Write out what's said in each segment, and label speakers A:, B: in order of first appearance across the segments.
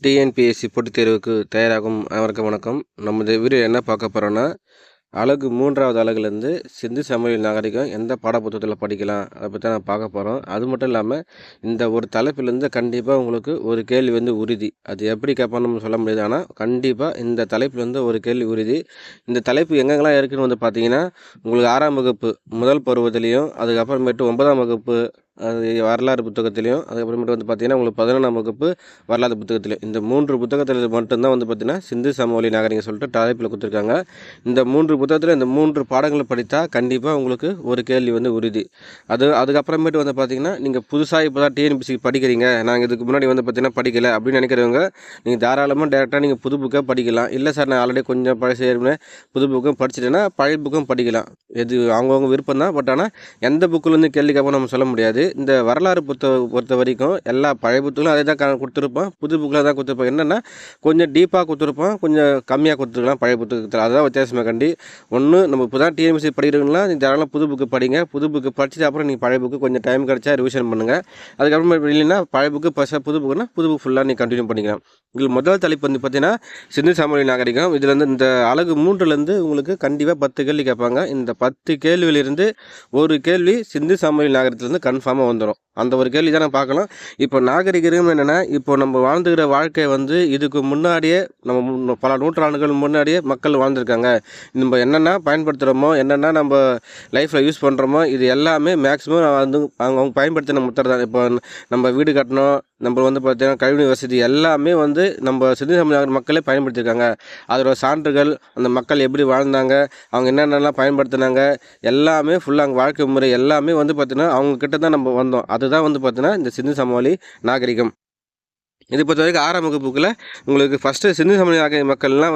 A: TNPSC போட்டித் தேர்வுக்கு தயாராகும் அனைவருக்கும் வணக்கம். நம்ம வீடியோ என்ன பார்க்க போகிறோன்னா, அலகு 3வது அலகுலேருந்து சிந்து சமவெளி நாகரிகம் எந்த பாடப்புத்தகத்தில் படிக்கலாம் அதை பற்றி நான் பார்க்க போகிறோம். அது மட்டும் இல்லாமல் இந்த ஒரு தலைப்பிலேருந்து கண்டிப்பாக உங்களுக்கு ஒரு கேள்வி உறுதி. அது எப்படி கேட்பான்னு சொல்ல முடியாது, ஆனால் கண்டிப்பாக இந்த தலைப்பிலேருந்து ஒரு கேள்வி உறுதி. இந்த தலைப்பு எங்கெங்கெல்லாம் இருக்குதுன்னு பார்த்தீங்கன்னா, உங்களுக்கு 6ஆம் வகுப்பு முதல் பருவத்திலையும், அதுக்கப்புறமேட்டு 9ஆம் வகுப்பு அது வரலாறு புத்தகத்திலையும், அதுக்கப்புறமேட்டு பார்த்தீங்கன்னா உங்களுக்கு 11ஆம் வகுப்பு வரலாறு புத்தகத்திலையும், இந்த 3 புத்தகத்தில் மட்டும்தான் பார்த்தீங்கன்னா சிந்து சமவெளி நாகரிகம் சொல்லிட்டு தலைப்பில் கொடுத்துருக்காங்க. இந்த 3 புத்தகத்தில் இந்த 3 பாடங்களை படித்தா கண்டிப்பாக உங்களுக்கு ஒரு கேள்வி உறுதி. அதுக்கப்புறமேட்டு பார்த்தீங்கன்னா, நீங்கள் புதுசாக இப்போ தான் டிஎன்பிஎஸ்சி படிக்கிறீங்க, நாங்கள் இதுக்கு முன்னாடி பார்த்தீங்கன்னா படிக்கலை அப்படின்னு நினைக்கிறவங்க, நீங்கள் தாராளமாக டேரெக்டாக நீங்கள் புது புக்கை படிக்கலாம். இல்லை சார் நான் ஆல்ரெடி கொஞ்சம் பழசு புது புக்கும் படிச்சுட்டேன்னா பழைய புக்கும் படிக்கலாம். இது அவங்கவுங்க விருப்பம் தான். பட் ஆனால் எந்த புக்கிலேருந்து கேள்வி கேட்போம் நம்ம சொல்ல முடியாது. இந்த வரலாறு பொறுத்த வரைக்கும் எல்லா பழைய புத்தகங்களும் அதே தான் கொடுத்துருப்போம், புது புக்கில் தான் கொடுத்துருப்போம். என்னென்னா கொஞ்சம் டீப்பாக கொடுத்துருப்போம், கொஞ்சம் கம்மியாக கொடுத்துருக்கலாம் பழைய புத்தகத்தில். அதுதான் வித்தியாசமாக கண்டி. ஒன்று நம்ம இப்போ தான் டிஎன்பிஎஸ்சி படிக்கிறவங்களா நீங்கள் தாராளமாக புது புக்கு படிங்க. புது புக்கு படிச்சுட்டு அப்புறம் நீங்கள் பழைய புக்கு கொஞ்சம் டைம் கிடச்சா ரிவிஷன் பண்ணுங்கள். அதுக்கப்புறம் இல்லைன்னா பழைய புக்கு புது புக்குன்னா புது புக் ஃபுல்லாக நீங்கள் கண்டினியூ பண்ணிக்கலாம். இதில் முதல் தலைப்பு பார்த்தீங்கன்னா சிந்து சமவெளி நாகரிகம். இதில் இந்த அலகு 3லேருந்து உங்களுக்கு கண்டிப்பாக 10 கேள்வி கேட்பாங்க. இந்த 10 கேள்வியிலிருந்து ஒரு கேள்வி சிந்து சமவெளி நாகரிகத்திலேருந்து கன்ஃபார்மாக வந்துடும். அந்த ஒரு கேள்வி தான் நான் பார்க்கலாம். இப்போ நாகரிகம் என்னென்னா, இப்போ நம்ம வாழ்ந்துக்கிற வாழ்க்கை இதுக்கு முன்னாடியே நம்ம பல நூற்றாண்டுகள் முன்னாடியே மக்கள் வாழ்ந்துருக்காங்க. நம்ம என்னென்ன பயன்படுத்துகிறோமோ, என்னென்ன நம்ம லைஃப்பில் யூஸ் பண்ணுறோமோ, இது எல்லாமே மேக்ஸிமம் அவங்க பயன்படுத்தின முத்திரை தான். இப்போ நம்ம வீடு கட்டணும், நம்ம பார்த்தீங்கன்னா கழிவுநீர் வசதி எல்லாமே நம்ம சிந்து சமவெளி மக்களே பயன்படுத்தியிருக்காங்க. அதோட சான்றுகள், அந்த மக்கள் எப்படி வாழ்ந்தாங்க, அவங்க என்னென்னலாம் பயன்படுத்தினாங்க, எல்லாமே ஃபுல்லாக அவங்க வாழ்க்கை முறை எல்லாமே பார்த்தீங்கன்னா அவங்க கிட்ட தான் நம்ம வந்தோம். அதுதான் பார்த்தீங்கன்னா இந்த சிந்து சமவெளி நாகரிகம். இது பொறுத்த வரைக்கும் 6ஆம் வகுப்புக்குள்ள உங்களுக்கு ஃபஸ்ட்டு சிந்து சமவெளி நாகரிக மக்கள்லாம்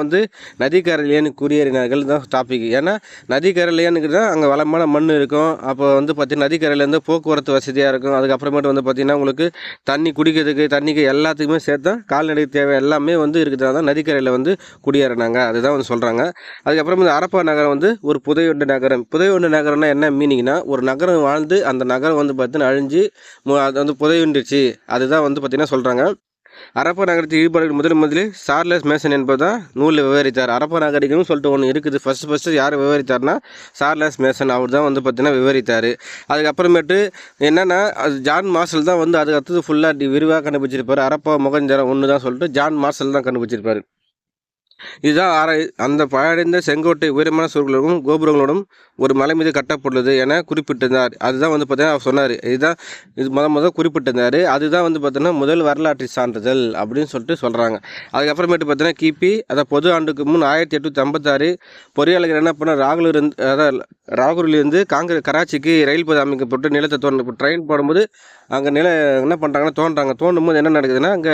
A: நதிக்கரையிலேன்னு குடியேறினார்கள் தான் டாபிக். ஏன்னா நதிக்கரையிலேன்னு தான் அங்கே வளமான மண் இருக்கும். அப்போ பார்த்தீங்கன்னா நதிக்கரையிலேருந்து போக்குவரத்து வசதியாக இருக்கும். அதுக்கப்புறமேட்டு பார்த்தீங்கன்னா உங்களுக்கு தண்ணி குடிக்கிறதுக்கு, தண்ணிக்கு எல்லாத்துக்குமே சேர்த்தா கால்நடை தேவை எல்லாமே இருக்கிறதா தான் நதிக்கரையில் குடியேறினாங்க. அதுதான் சொல்கிறாங்க. அதுக்கப்புறம் இந்த ஹரப்பா நகரம் ஒரு புதையுண்ட நகரம். புதையுண்ட நகரம்னா என்ன மீனிங்னா, ஒரு நகரம் வாழ்ந்து அந்த நகரம் பார்த்தீங்கன்னா அழிஞ்சு அது புதையுண்டுச்சு. அதுதான் பார்த்தீங்கன்னா சொல்கிறாங்க. ஹரப்பா நாகரிகத்தில் ஈடுபாடு முதலில் சார்லஸ் மேசன் என்பதுதான் நூலில் விவரித்தார். ஹரப்பா நாகரிகம்னு சொல்லிட்டு ஒன்று இருக்குது. ஃபஸ்ட்டு யார் விவரித்தார்னா சார்லஸ் மேசன். அவர் தான் பார்த்தீங்கன்னா விவரித்தார். அதுக்கப்புறமேட்டு என்னென்னா ஜான் மார்ஷல் தான் அதுக்கு அடுத்தது ஃபுல்லாக விரிவாக கண்டுபிடிச்சிருப்பார். ஹரப்பா மொகஞ்சரம் ஒன்று தான் சொல்லிட்டு ஜான் மார்ஷல் தான் கண்டுபிடிச்சிருப்பார். இதுதான் அந்த பாழடைந்த செங்கோட்டை உயரமான சுவர்களும் கோபுரங்களோடும் ஒரு மலை மீது கட்டப்பட்டுள்ளது என குறிப்பிட்டிருந்தார். அதுதான் பார்த்தீங்கன்னா அவர் சொன்னார். இது முதல் குறிப்பிட்டிருந்தார். அதுதான் பார்த்தீங்கன்னா முதல் வரலாற்று சான்றிதழ் அப்படின்னு சொல்லிட்டு சொல்கிறாங்க. அதுக்கப்புறமேட்டு பார்த்தீங்கன்னா கிபி பொது ஆண்டுக்கு முன் 1856 பொறியாளர்கள் என்ன பண்ண ராகூரிலிருந்து கராச்சிக்கு ரயில் பாதை அமைக்கப்பட்டு நிலத்தை ட்ரெயின் போடும்போது அங்கே என்ன பண்ணுறாங்கன்னா தோண்டும் போது என்ன நடக்குதுன்னா, அங்கே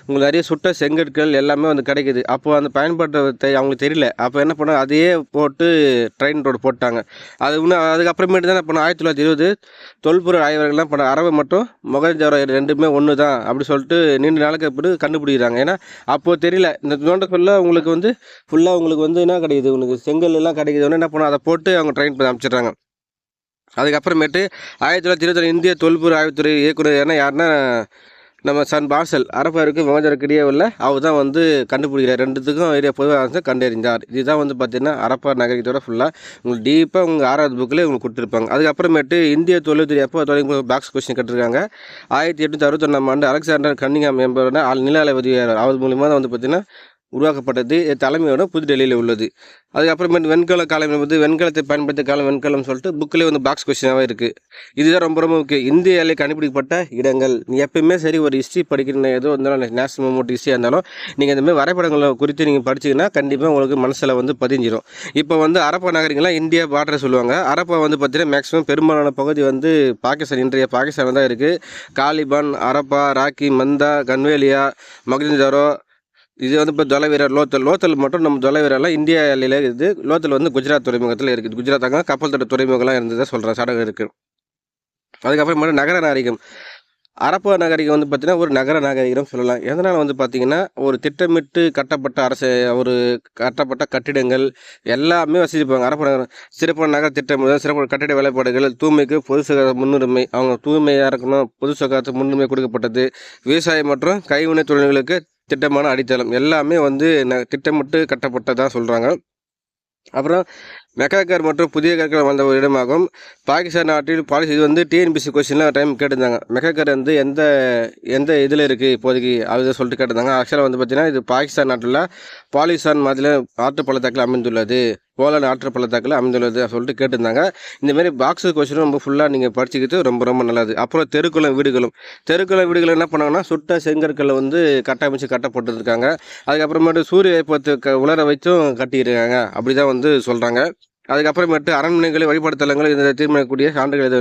A: உங்களுக்கு நிறைய சுட்ட செங்கற்கள் எல்லாமே கிடைக்குது. அப்போ அந்த பயன்படுத்த அவங்களுக்கு தெரியல. அப்போ என்ன பண்ணாங்க, அதையே போட்டு ட்ரெயின் ரோடு போட்டாங்க. அதுக்கப்புறமேட்டு தான் பண்ண 1920 தொல்பொருள் ஆய்வர்கள்லாம் பண்ண அரபு மற்றும் மொகஞ்சதாரோ ரெண்டுமே ஒன்று தான் அப்படி சொல்லிட்டு நீண்ட நாளுக்கு அப்படி கண்டுபிடிக்கிறாங்க. ஏன்னா அப்போது தெரியல. இந்த தோண்ட சொல்ல உங்களுக்கு ஃபுல்லாக உங்களுக்கு என்ன கிடைக்குது, உங்களுக்கு செங்கல் எல்லாம் கிடைக்குது. என்ன பண்ண அதை போட்டு அவங்க ட்ரெயின் பண்ணி அமைச்சிடுறாங்க. அதுக்கப்புறமேட்டு 1920 இந்திய தொல்பொருள் ஆய்வுத்துறை இயக்குனர் யாருன்னா நம்ம சன் பார்சல். ஹரப்பாருக்கு மொகஞ்சதாரோக்கு இடையே உள்ள அவர் தான் கண்டுபிடிக்கிறார். ரெண்டுத்துக்கும் ஏரியா பொதுவாக கண்டறிஞ்சார். இதுதான் பார்த்தீங்கன்னா ஹரப்பா நகரிகத்தோட ஃபுல்லாக உங்களுக்கு டீப்பாக உங்கள் 6வது புக்கில் உங்களுக்கு கொடுத்துருப்பாங்க. அதுக்கப்புறமேட்டு இந்திய தொழில்துறை எப்போ தொடங்கி பாக்ஸ் கொஸ்டின் கட்டிருக்காங்க. 1861ஆம் ஆண்டு அலெக்சாண்டர் கன்னிங்ஹாம் என்பவரோட நில அளவதியார் அவர் மூலியமாக தான் பார்த்தீங்கன்னா உருவாக்கப்பட்டது. தலைமையோட புதுடெல்லியில் உள்ளது. அதுக்கப்புறமேட்டு வெண்கல காலம் வெண்கலத்தை பயன்படுத்த காலம் வெண்கலம் சொல்லிட்டு புக்கிலே பாக்ஸ் கொஸ்டினாகவே இருக்குது. இதுதான் ரொம்ப ரொம்ப முக்கியம். இந்திய எல்லை கண்டுபிடிக்கப்பட்ட இடங்கள். நீ எப்பயுமே சரி ஒரு ஹிஸ்ட்ரி படிக்கணும், ஏதோ இருந்தாலும் நேஷனல் மூமெண்ட் ஹிஸ்ட்ரியாக இருந்தாலும் நீங்கள் இந்தமாதிரி வரைபடங்களை குறித்து நீங்கள் படிச்சிங்கன்னா கண்டிப்பாக உங்களுக்கு மனசில் பதிஞ்சிடும். இப்போ ஹரப்பா நகரிகள்லாம் இந்தியா பார்டரை சொல்லுவாங்க. ஹரப்பா பார்த்தீங்கன்னா மேக்ஸிமம் பெரும்பாலான பகுதி பாகிஸ்தான், இன்றைய பாகிஸ்தான் தான் இருக்குது. காலிபான், ஹரப்பா, ராக்கி, மந்தா, கன்வேலியா, மொகஞ்சதாரோ, இது இப்போ ஜொலைவீரர், லோத்தல் மட்டும் நம்ம ஜொலைவீரெல்லாம் இந்தியா எல்லையில் இருக்குது. லோத்தல் குஜராத் துறைமுகத்தில் இருக்குது. குஜராத் அங்கே கப்பல் தட்ட துறைமுகம்லாம் இருந்ததாக சொல்கிற சடங்கு இருக்குது. அதுக்கப்புறமேட்டு நகர நாகரிகம். ஹரப்பா நாகரிகம் பார்த்தீங்கன்னா ஒரு நகர நாகரிகம் சொல்லலாம். எதனால் பார்த்தீங்கன்னா ஒரு திட்டமிட்டு கட்டப்பட்ட கட்டிடங்கள் எல்லாமே வசதிப்பாங்க. ஹரப்பா நகரம் சிறப்பான நகர திட்டம், சிறப்பான கட்டிட வேலைப்பாடுகள், தூய்மைக்கு பொது சுகாதார முன்னுரிமை, அவங்க தூய்மையாக இருக்கணும், பொது சுகாதாரத்துக்கு முன்னுரிமை கொடுக்கப்பட்டது. விவசாயம் மற்றும் கைவினை தொழில்களுக்கு திட்டமான அடித்தளம் எல்லாமே வந்து திட்டமிட்டு கட்டப்பட்டதாக சொல்கிறாங்க. அப்புறம் மெக்காக்கர் மற்றும் புதிய கற்கள் வந்த ஒரு இடமாகும். பாகிஸ்தான் நாட்டில் பாலிசி இது வந்து டிஎன்பிசி கொஸ்டின்லாம் டைம் கேட்டிருந்தாங்க. மெக்காக்கர் வந்து எந்த எந்த இதில் இருக்குது இப்போதைக்கு அது சொல்லிட்டு கேட்டிருந்தாங்க. ஆக்சுவலாக வந்து பார்த்திங்கன்னா இது பாகிஸ்தான் நாட்டில் பாலிஸ்தான் மாதிரி ஆற்று பள்ளத்தாக்கில் அமைந்துள்ளது, போலன் ஆற்று பள்ளத்தாக்கில் அமைந்துள்ளது சொல்லிட்டு கேட்டிருந்தாங்க. இந்தமாரி பாக்ஸு கொஸ்டினும் ரொம்ப ஃபுல்லாக நீங்கள் படிச்சுக்கிட்டு ரொம்ப ரொம்ப நல்லது. அப்புறம் தெருக்குளம் வீடுகள் என்ன பண்ணாங்கன்னா சுட்ட செங்கற்களை வந்து கட்டமைச்சு கட்டப்பட்டுருக்காங்க. அதுக்கப்புறமேட்டு சூரிய வெப்பத்தை உலர வைத்தும் கட்டியிருக்காங்க. அப்படி தான் வந்து சொல்கிறாங்க. அதுக்கப்புறமேட்டு அரண்மனைகளை வழிபாடு தலங்கள் இந்த தீர்மானிக்கக்கூடிய சான்றுகள் எது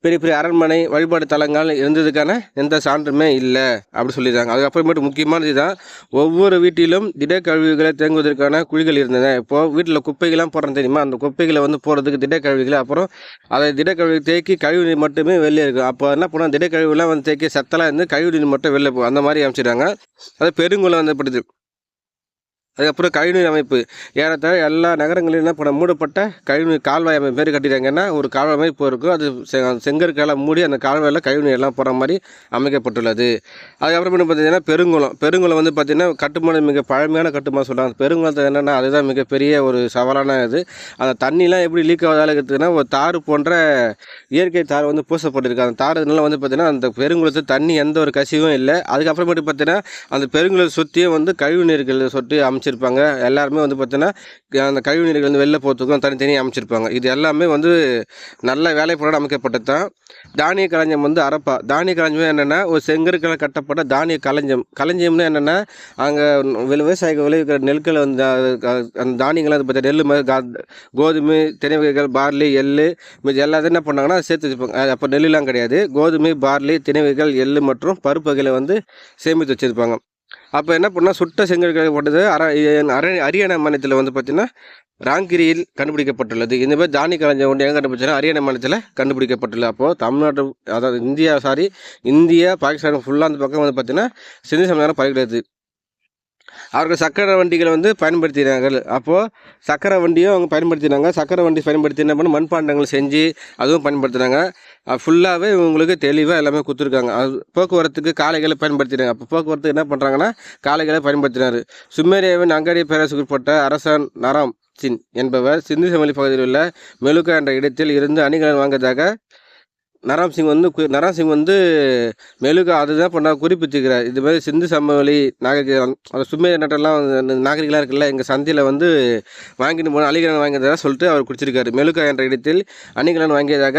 A: பெரிய பெரிய அரண்மனை வழிபாடு தலங்கள் இருந்ததுக்கான எந்த சான்றுமே இல்லை அப்படி சொல்லிடுறாங்க. அதுக்கப்புறமேட்டு முக்கியமானது தான் ஒவ்வொரு வீட்டிலும் திடக்கழிவுகளை தேங்குவதற்கான குழிகள் இருந்தது. இப்போது வீட்டில் குப்பைகள்லாம் போடுறோம் தெரியுமா, அந்த குப்பைகளை வந்து போடுறதுக்கு திடக்கழிவுகளை அப்புறம் அதை திடக்கழிவு தேக்கி கழிவு நீர் மட்டுமே வெளியே இருக்கும். அப்போ என்ன பண்ணால் திடக்கழிவுலாம் வந்து தேக்கி சத்தலாம் இருந்து கழிவு நீர் மட்டும் வெளில போகும். அந்த மாதிரி அமைச்சிடுறாங்க. அது பெருங்குளம் வந்து படுது. அதுக்கப்புறம் கழிவுநீர் அமைப்பு ஏறத்தாழ எல்லா நகரங்களிலும் என்ன பண்ண மூடப்பட்ட கழிவுநீர் கால்வாய் அமைப்பு மாரி கட்டிட்டாங்கன்னா ஒரு கால்வாய் மாதிரி போயிருக்கும். அது செங்கற்கால மூடி அந்த கால்வாயில் கழிவுநீர் எல்லாம் போகிற மாதிரி அமைக்கப்பட்டுள்ளது. அதுக்கப்புறம் என்ன பார்த்தீங்கன்னா பெருங்குளம் வந்து பார்த்திங்கன்னா கட்டுமானம் மிக பழமையான கட்டுமானம் சொல்கிறாங்க. பெருங்குளத்தை என்னென்னா அதுதான் மிகப்பெரிய ஒரு சவாலான இது. அந்த தண்ணிலாம் எப்படி லீக் ஆகாதால இருக்குதுன்னா ஒரு தார் போன்ற இயற்கை தார் வந்து பூசப்பட்டிருக்கு. அந்த தாருனால வந்து பார்த்திங்கன்னா அந்த பெருங்குளத்து தண்ணி எந்த ஒரு கசிவும் இல்லை. அதுக்கப்புறமேட்டு பார்த்தீங்கன்னா அந்த பெருங்குளத்தை சுற்றியும் வந்து கழிவு நீர்கள் சொட்டு அமைச்சிருப்பாங்க. எல்லாருமே வந்து பார்த்தீங்கன்னா அந்த கழிவு நீர்கள் வந்து வெளில போகிறதுக்கும் தனித்தனியாக அமைச்சிருப்பாங்க. இது எல்லாமே வந்து நல்ல வேலைப்பாடு அமைக்கப்பட்டது தான். தானிய களஞ்சியம் வந்து அரப்பா தானிய களஞ்சியம் என்னென்னா ஒரு செங்கற்களை கட்டப்பட்ட தானிய களஞ்சியம்னு என்னென்னா அங்கே விவசாயிகள் விளைவிக்கிற நெல்களை வந்து அந்த தானியங்களை வந்து பார்த்தா நெல் கோதுமை திணை வகைகள் பார்லி எள்ளு இது எல்லாத்தையும் என்ன பண்ணாங்கன்னா சேர்த்து வச்சுருப்பாங்க. அப்போ நெல்லுலாம் கிடையாது, கோதுமை பார்லி திணை வகைகள் எள்ளு மற்றும் பருப்பு வகைகளை வந்து சேமித்து வச்சுருப்பாங்க. அப்போ என்ன பண்ணால் சுட்ட செங்கற்கள் போட்டது ஹரியானா மாநிலத்தில் வந்து பார்த்திங்கன்னா ராங்கிரியில் கண்டுபிடிக்கப்பட்டுள்ளது. இந்த மாதிரி தானிய களஞ்சியம் ஒன்று எங்கே கண்டுபிடிச்சா ஹரியானா மாநிலத்தில் கண்டுபிடிக்கப்பட்டுள்ளது. அப்போது தமிழ்நாட்டு அதாவது இந்தியா பாகிஸ்தான் ஃபுல்லாக அந்த பக்கம் வந்து பார்த்திங்கன்னா சிந்து சமயம் பயிர்கிறது. அவர்கள் சக்கரை வண்டிகளை வந்து பயன்படுத்தினார்கள். அப்போது சக்கரை வண்டியும் அவங்க பயன்படுத்தினாங்க. சக்கரை வண்டி பயன்படுத்தி என்ன பண்ண மண்பாண்டங்கள் செஞ்சு அதுவும் பயன்படுத்தினாங்க. ஃபுல்லாகவே இவங்களுக்கு தெளிவாக எல்லாமே கொடுத்துருக்காங்க. அது போக்குவரத்துக்கு காளைகளை பயன்படுத்தினாங்க. அப்போ போக்குவரத்துக்கு என்ன பண்ணுறாங்கன்னா காளைகளை பயன்படுத்தினார். சுமேரியாவின் அங்காடிய பேரரசுக்கு உட்பட்ட அரசன் நராம் சிங் என்பவர் சிந்து சமவெளி பகுதியில் உள்ள மெலுகா என்ற இடத்தில் இருந்து அணிகலன் வாங்கியதாக நராம் சிங் வந்து மெலுகா அதுதான் பண்ண குறிப்பிட்டிருக்கிறார். இது மாதிரி சிந்து சமவெளி நாகரிகம் அந்த சுமேரிய நாட்டெல்லாம் நாகரிகளாக இருக்குல்ல எங்கள் சந்தையில் வந்து வாங்கிட்டு போன அணிகலன் வாங்கியதாக சொல்லிட்டு அவர் குறிச்சிருக்காரு. மெலுகா என்ற இடத்தில் அணிகலன் வாங்கியதாக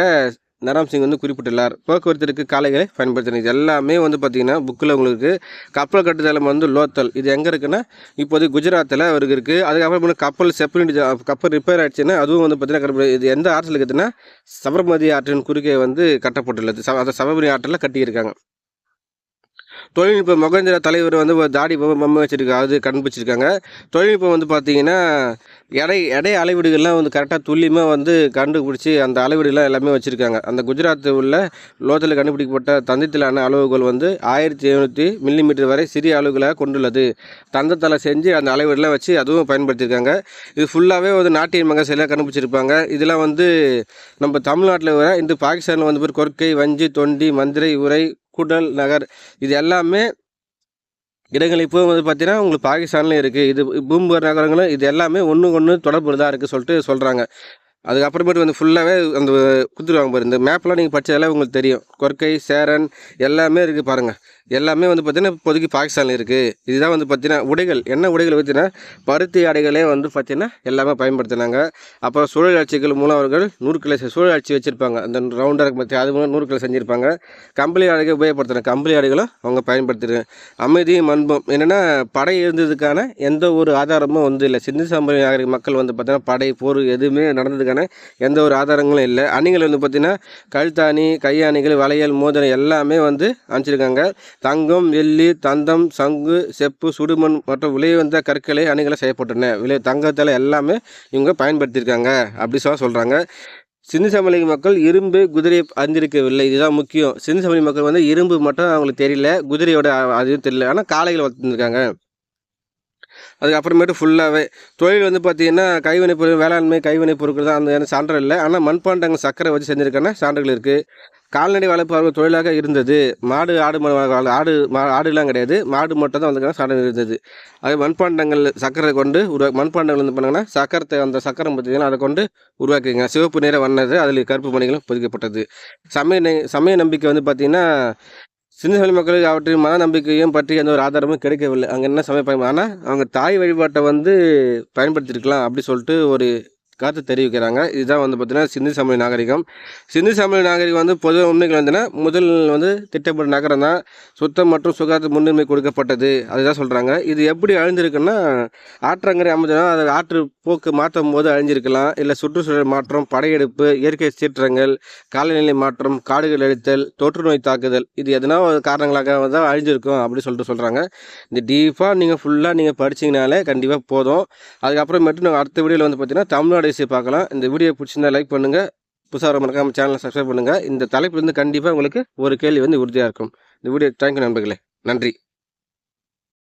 A: நராம் சிங் வந்து குறிப்பிட்டுள்ளார். போக்குவரத்திற்கு காளைகளை பயன்படுத்தினது. இது எல்லாமே வந்து பார்த்திங்கன்னா புக்கில் உங்களுக்கு கப்பல் கட்டுதளம் வந்து லோத்தல் இது எங்கே இருக்குன்னா இப்போது குஜராத்தில் அவருக்கு இருக்குது. அதுக்கப்புறம் கப்பல் ரிப்பேர் ஆகிடுச்சுன்னா அதுவும் வந்து பார்த்திங்கன்னா இது எந்த ஆற்றில் இருக்குதுன்னா சபர்மதி ஆற்றின் குறுக்கே வந்து கட்டப்பட்டுள்ளது. அந்த சபர்மதி ஆற்றில் கட்டியிருக்காங்க. தொழில்நுட்ப மொகேந்திரா தலைவர் வந்து ஒரு தாடி பொம்மை வச்சுருக்காங்க, அது கண்டுபிடிச்சிருக்காங்க. தொழில்நுட்பம் வந்து பார்த்திங்கன்னா எடை அளவீடுகள்லாம் வந்து கரெக்டாக துல்லியமாக வந்து கண்டுபிடிச்சி அந்த அளவீடுலாம் எல்லாமே வச்சுருக்காங்க. அந்த குஜராத் உள்ள லோத்தில் கண்டுபிடிக்கப்பட்ட தந்தத்திலான அளவுகள் வந்து 1700 மில்லிமீட்டர் வரை சிறிய அளவுகளாக கொண்டுள்ளது. தந்தத்தில் செஞ்சு அந்த அளவீடுலாம் வச்சு அதுவும் பயன்படுத்தியிருக்காங்க. இது ஃபுல்லாகவே ஒரு நாட்டிய மகசெல்லாம் கண்டுபிடிச்சிருப்பாங்க. இதெல்லாம் வந்து நம்ம தமிழ்நாட்டில் வர இந்த பாகிஸ்தானில் வந்து பேர் கொர்க்கை வஞ்சி தொண்டி மந்திரை உரை குடல் நகர் இது எல்லாமே இடங்கள் இப்போ வந்து பார்த்தீங்கன்னா உங்களுக்கு பாகிஸ்தான்லேயும் இருக்குது. இது பூம்பர் நகரங்களும் இது எல்லாமே ஒன்று தொடர்பு தான் இருக்குது சொல்லிட்டு சொல்கிறாங்க. அதுக்கப்புறமேட்டு வந்து ஃபுல்லாகவே அந்த கொடுத்துருவாங்க பாரு. இந்த மேப்லாம் நீங்கள் படித்ததெல்லாம் உங்களுக்கு தெரியும். கொர்க்கை சேரன் எல்லாமே இருக்குது பாருங்கள். எல்லாமே வந்து பார்த்திங்கன்னா இப்போதைக்கு பாகிஸ்தானில் இருக்குது. இதுதான் வந்து பார்த்திங்கன்னா உடைகள் என்ன உடைகள் பார்த்தீங்கன்னா பருத்தி ஆடைகளே வந்து பார்த்திங்கன்னா எல்லாமே பயன்படுத்தினாங்க. அப்புறம் சூழலாட்சிகள் மூலம் அவர்கள் நூற்களை சூழலாட்சி வச்சுருப்பாங்க. அந்த ரவுண்டாக பற்றி அது மூலம் நூற்களை செஞ்சுருப்பாங்க. கம்பளி ஆடைகள் உபயோகப்படுத்தினாங்க. கம்பளி ஆடைகளும் அவங்க பயன்படுத்திருக்காங்க. அமைதி மண்பம் என்னென்னா படை இருந்ததுக்கான எந்த ஒரு ஆதாரமும் வந்து இல்லை. சிந்து சமவெளி நாகரிக மக்கள் வந்து பார்த்திங்கன்னா படை போர் எதுவுமே நடந்ததுக்கான எந்த ஒரு ஆதாரங்களும் இல்லை. அணிகள் வந்து பார்த்திங்கன்னா கழுத்தாணி கையாணிகள் வளையல் மோதிரம் எல்லாமே வந்து அமைச்சிருக்காங்க. தங்கம் வெள்ளி தந்தம் சங்கு செப்பு சுடுமண் மற்றும் விளைவந்த கற்களை அணிகளை செய்யப்பட்டன. தங்கத்தில் எல்லாமே இவங்க பயன்படுத்தியிருக்காங்க அப்படி சொல்கிறாங்க. சிந்து சமவெளி மக்கள் இரும்பு குதிரையை அறிந்திருக்கவில்லை. இதுதான் முக்கியம். சிந்து சமவெளி மக்கள் வந்து இரும்பு மட்டும் அவங்களுக்கு தெரியல, குதிரையோட அதுவும் தெரியல. ஆனால் காளைகளை வளர்த்துருக்காங்க. அதுக்கப்புறமேட்டு ஃபுல்லாகவே தொழில் வந்து பார்த்திங்கன்னா கைவினைப் பொருள் வேளாண்மை கைவினைப் பொருட்கள் தான் அந்த சான்றுகள் இல்லை. ஆனால் மண்பாண்டங்கள் சக்கரை வச்சு செஞ்சுருக்கான சான்றுகள் இருக்குது. கால்நடை வளர்ப்பு அவங்க தொழிலாக இருந்தது. ஆடுலாம் கிடையாது. மாடு மட்டும் தான் வந்து சாதனை இருந்தது. அது மண்பாண்டங்கள் சக்கரை கொண்டு மண்பாண்டங்கள் வந்து பண்ணாங்கன்னா அந்த சக்கரம் பார்த்தீங்கன்னா அதை கொண்டு உருவாக்குங்க. சிவப்பு நிற வண்ணது அதில் கருப்பு மணிகளும் பொதிக்கப்பட்டது. சமய நம்பிக்கை வந்து பார்த்திங்கன்னா சிந்து சமவெளி மக்களுக்கு அவற்றின் மன நம்பிக்கையும் பற்றி எந்த ஒரு ஆதாரமும் கிடைக்கவில்லை. அங்கே என்ன சமயம் ஆனால் அவங்க தாய் வழிபாட்டை வந்து பயன்படுத்தியிருக்கலாம் அப்படி சொல்லிட்டு ஒரு கருத்து தெரிவிக்கிறாங்க. இதுதான் வந்து பார்த்தீங்கன்னா சிந்து சமவெளி நாகரிகம். சிந்து சமவெளி நாகரிகம் வந்து பொதுவாக உண்மைகள் வந்துன்னா முதல் வந்து திட்டமிட்ட நகரம் தான். சுத்தம் மற்றும் சுகாதார முன்னுரிமை கொடுக்கப்பட்டது அதுதான் சொல்கிறாங்க. இது எப்படி அழிஞ்சிருக்குன்னா ஆற்றங்கரை அமைஞ்சதுன்னா அதை ஆற்று போக்கு மாற்றும் போது அழிஞ்சிருக்கலாம். இல்லை சுற்றுச்சூழல் மாற்றம், படையெடுப்பு, இயற்கை சீற்றங்கள், காலநிலை மாற்றம், காடுகள் அழித்தல், தொற்று நோய் தாக்குதல் இது எதனா ஒரு காரணங்களாக தான் அழிஞ்சிருக்கும் அப்படின்னு சொல்லிட்டு சொல்கிறாங்க. இந்த டீப்பாக நீங்கள் ஃபுல்லாக நீங்கள் படிச்சிங்கனாலே கண்டிப்பாக போதும். அதுக்கப்புறமேட்டு நாங்கள் அடுத்த வீடியோவில் வந்து பார்த்தீங்கன்னா தமிழ்நாடு பார்க்கலாம். இந்த வீடியோ பிடிச்சிருந்தா லைக் பண்ணுங்கள். புதுசாக மறக்காம சேனலை சப்ஸ்கிரைப் பண்ணுங்கள். இந்த தலைப்பிலிருந்து கண்டிப்பாக உங்களுக்கு ஒரு கேள்வி வந்து உறுதியாக இருக்கும். இந்த வீடியோ தேங்க்யூ நண்பர்களே. நன்றி.